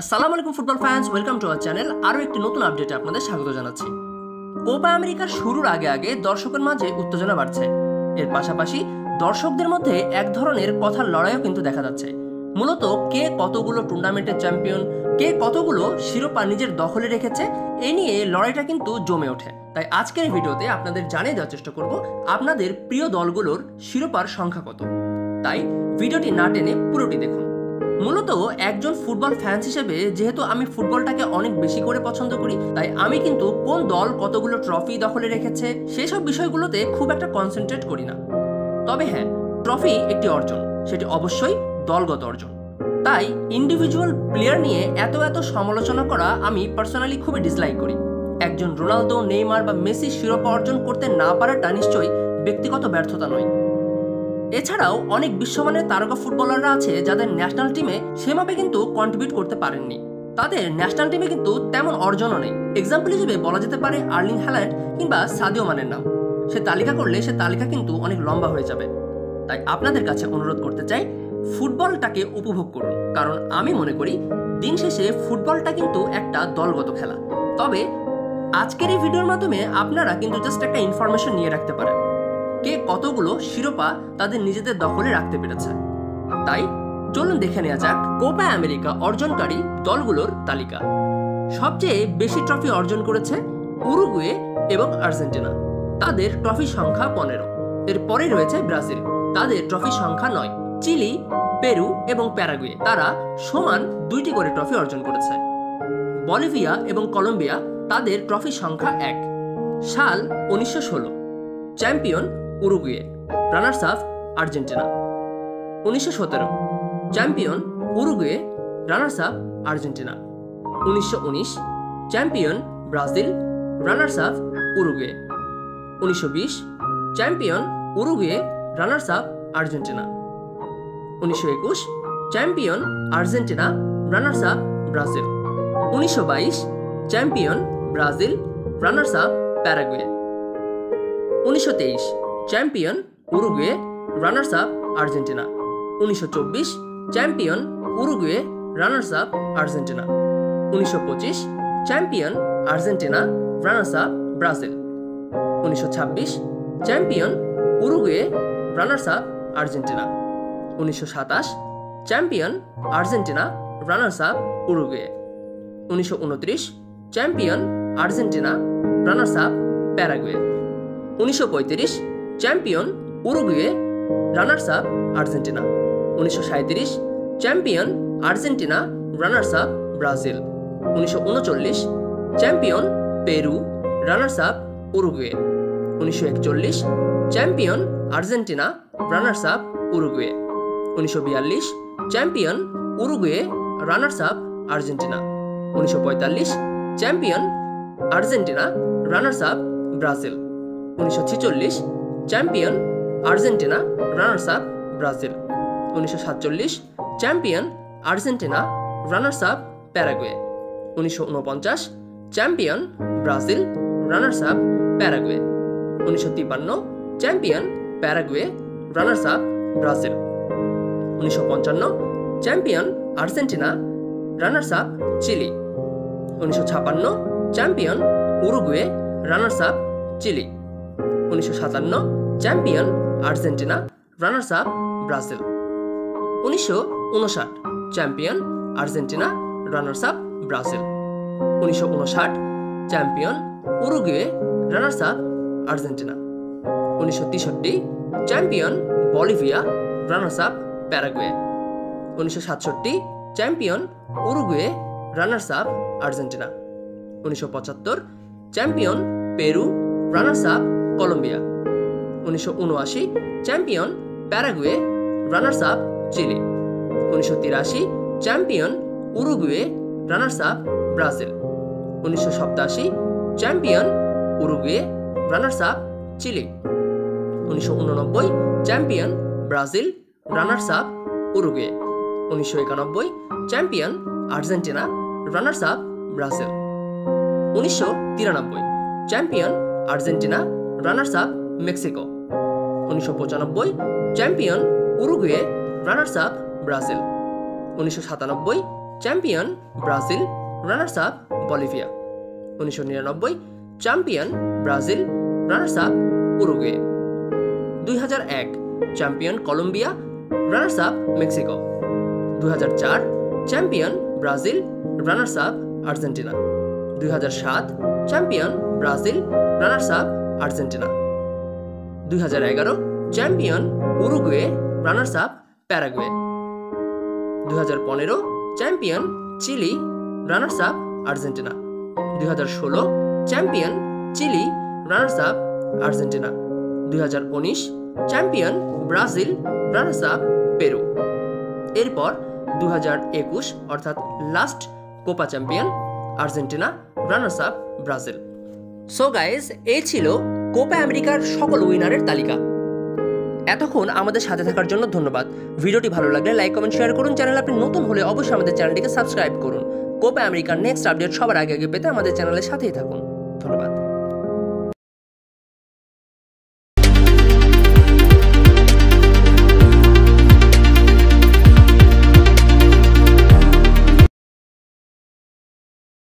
আসসালামু আলাইকুম football fans, welcome to our channel. আরও একটি নতুন আপডেটে আপনাদের স্বাগত জানাচ্ছি। কোপা আমেরিকার শুরুর আগে আগে দর্শকের মাঝে উত্তেজনা বাড়ছে। এর পাশাপাশি দর্শকদের মধ্যে এক ধরনের কথার লড়াইও কিন্তু দেখা যাচ্ছে। মূলত কে কতগুলো টুর্নামেন্টের চ্যাম্পিয়ন, কে কতগুলো শিরোপা নিজের দখলে রেখেছে, এ নিয়ে লড়াইটা কিন্তু জমে ওঠে। তাই আজকের এই ভিডিওতে আপনাদের জানিয়ে দেওয়ার চেষ্টা করব আপনাদের প্রিয় দলগুলোর শিরোপার সংখ্যা কত। তাই ভিডিওটি না টেনে পুরোটি দেখুন। মূলত একজন ফুটবল ফ্যান্স হিসেবে যেহেতু আমি ফুটবলটাকে অনেক বেশি করে পছন্দ করি, তাই আমি কিন্তু কোন দল কতগুলো ট্রফি দখলে রেখেছে সেসব বিষয়গুলোতে খুব একটা কনসেন্ট্রেট করি না। তবে হ্যাঁ, ট্রফি একটি অর্জন, সেটি অবশ্যই দলগত অর্জন। তাই ইন্ডিভিজুয়াল প্লেয়ার নিয়ে এত সমালোচনা করা আমি পার্সোনালি খুবই ডিসলাইক করি। একজন রোনালদো, নেইমার বা মেসি শিরোপা অর্জন করতে না পারাটা নিশ্চয়ই ব্যক্তিগত ব্যর্থতা নয়। এছাড়াও অনেক বিশ্বমানের তারকা ফুটবলাররা আছে যাদের ন্যাশনাল টিমে সেভাবে কিন্তু কন্ট্রিবিউট করতে পারেননি। তাদের ন্যাশনাল টিমে কিন্তু তেমন অর্জনও নেই। এক্সাম্পল হিসেবে বলা যেতে পারে আর্লিং হ্যাল্যান্ড কিংবা সাদিও মানের নাম। সে তালিকা করলে সে তালিকা কিন্তু অনেক লম্বা হয়ে যাবে। তাই আপনাদের কাছে অনুরোধ করতে চাই, ফুটবলটাকে উপভোগ করুন, কারণ আমি মনে করি দিন শেষে ফুটবলটা কিন্তু একটা দলগত খেলা। তবে আজকের এই ভিডিওর মাধ্যমে আপনারা কিন্তু জাস্ট একটা ইনফরমেশন নিয়ে রাখতে পারেন কে কতগুলো শিরোপা তাদের নিজেদের দখলে রাখতে পেরেছে। তাই চলুন দেখে নেওয়া যাক কোপা আমেরিকা অর্জনকারী দলগুলোর তালিকা। সবচেয়ে বেশি ট্রফি অর্জন করেছে উরুগুয়ে এবং আর্জেন্টিনা, তাদের ট্রফি সংখ্যা 15। এরপরে রয়েছে ব্রাজিল, তাদের ট্রফি সংখ্যা 9। চিলি, পেরু এবং প্যারাগুয়ে তারা সমান 2টি করে ট্রফি অর্জন করেছে। বলিভিয়া এবং কলম্বিয়া তাদের ট্রফি সংখ্যা 1। সাল 1916, champion Uruguay, runners up Argentina. 1917, champion Uruguay, runners up Argentina. 1919, champion Brazil, runners up Uruguay. 1920, champion Uruguay, runners up Argentina. 1921, champion Argentina, runners up Brazil. 1922, champion Brazil, runners up Paraguay. 1923, champion Uruguay, runners up Argentina. 1924, champion Uruguay, runners up Argentina. 1925, champion Argentina, runners up Brazil. 1926, champion Uruguay, runners up Argentina. 1927, champion Argentina, runners up Uruguay. 1929, champion Argentina, runners up Paraguay. 1935, champion Uruguay, runners up Argentina. 1937, champion Argentina, runners up Brazil. 1939, champion Peru, runners up Uruguay. 1941, champion Argentina, runners up Uruguay. 1942, champion Uruguay, runners up Argentina. 1945, champion Argentina, runners up Brazil. 1946, champion Argentina, runners up Brazil. 1947, champion Argentina, runners up Paraguay. 1949, champion Brazil, runners up Paraguay. 1953, champion Paraguay, runners up Brazil. 1955, champion Argentina, runners up chilli. 1956, champion Uruguay, runners up Chile. 1957, champion Argentina, runners up Brazil. 1959, champion Argentina, runners up Brazil. 1959, champion Uruguay, runners up Argentina. 1963, champion Bolivia, runners up Paraguay. 1967, champion Uruguay, runners up Argentina. 1975, champion Peru, runners up Colombia. 1979, champion Paraguay, runners up Chile. 1983, champion Uruguay, runners up Brazil. 1987, champion Uruguay, runners up Chile. 1989, champion Brazil, runners up Uruguay. 1991, champion Argentina, runners up Brazil. 1993, champion Argentina, runners up Mexico. 1995, champion Uruguay, runners up Brazil. 1997, champion Brazil, runners up Bolivia. 1999 champion Brazil, runners up Uruguay. 2001 champion Colombia, runners up Mexico. 2004 champion Brazil, runners up Argentina. 2007 champion Brazil, runners up Argentina. 2011 champion Uruguay, runners up Paraguay. 2015 champion Chile, runners up Argentina. 2016 champion Chile, runners up Argentina. 2019 champion Brazil, runners up Peru. এরপর 2021 অর্থাৎ last Copa champion Argentina, runners up Brazil. So guys, এই ছিল Copa আমেরিকার সকল উইনারের তালিকা। এতক্ষণ আমাদের সাথে থাকার জন্য ধন্যবাদ। ভিডিওটি ভালো লাগলে লাইক, কমেন্ট, শেয়ার করুন। চ্যানেল আপনি নতুন হলে অবশ্যই আমাদের চ্যানেলটিকে সাবস্ক্রাইব করুন। কোপা আমেরিকার নেক্সট আপডেট সবার আগে পেতে আমাদের চ্যানেলের সাথেই থাকুন। ধন্যবাদ।